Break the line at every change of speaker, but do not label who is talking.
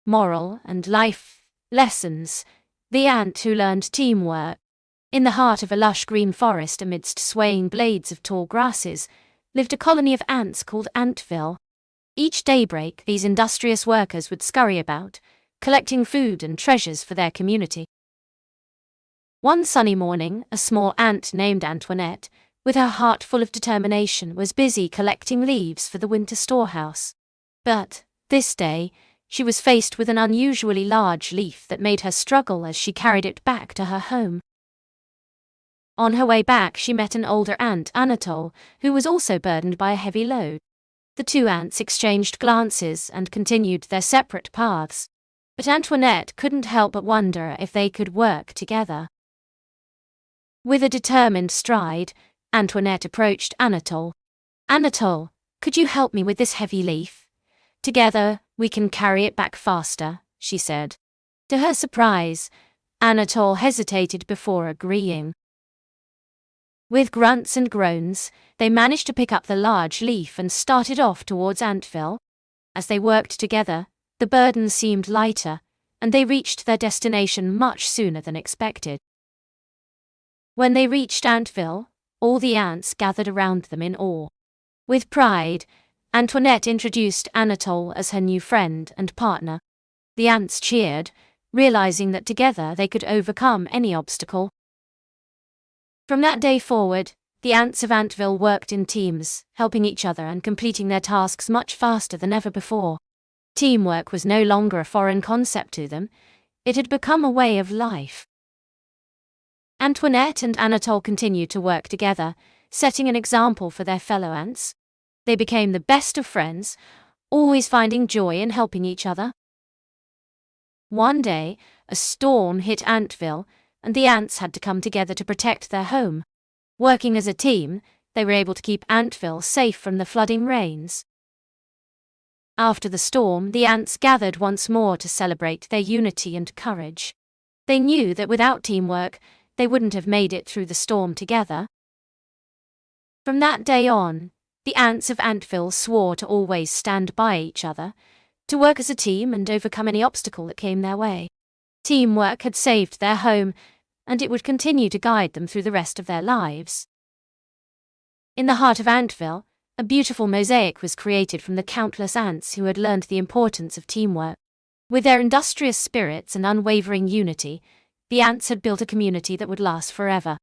moral, and life lessons. The ant who learned teamwork. In the heart of a lush green forest amidst swaying blades of tall grasses, lived a colony of ants called Antville. Each daybreak, these industrious workers would scurry about, collecting food and treasures for their community. One sunny morning, a small ant named Antoinette, with her heart full of determination, was busy collecting leaves for the winter storehouse. But, this day, she was faced with an unusually large leaf that made her struggle as she carried it back to her home. On her way back, she met an older ant, Anatole, who was also burdened by a heavy load. The two ants exchanged glances and continued their separate paths. But Antoinette couldn't help but wonder if they could work together. With a determined stride, Antoinette approached Anatole. "Anatole, could you help me with this heavy leaf? Together, we can carry it back faster," she said. To her surprise, Anatole hesitated before agreeing. With grunts and groans, they managed to pick up the large leaf and started off towards Antville. As they worked together, the burden seemed lighter, and they reached their destination much sooner than expected. When they reached Antville, all the ants gathered around them in awe. With pride, Antoinette introduced Anatole as her new friend and partner. The ants cheered, realizing that together they could overcome any obstacle. From that day forward, the ants of Antville worked in teams, helping each other and completing their tasks much faster than ever before. Teamwork was no longer a foreign concept to them, it had become a way of life. Antoinette and Anatole continued to work together, setting an example for their fellow ants. They became the best of friends, always finding joy in helping each other. One day, a storm hit Antville, and the ants had to come together to protect their home. Working as a team, they were able to keep Antville safe from the flooding rains. After the storm, the ants gathered once more to celebrate their unity and courage. They knew that without teamwork, they wouldn't have made it through the storm together. From that day on, the ants of Antville swore to always stand by each other, to work as a team and overcome any obstacle that came their way. Teamwork had saved their home, and it would continue to guide them through the rest of their lives. In the heart of Antville, a beautiful mosaic was created from the countless ants who had learned the importance of teamwork. With their industrious spirits and unwavering unity, the ants had built a community that would last forever.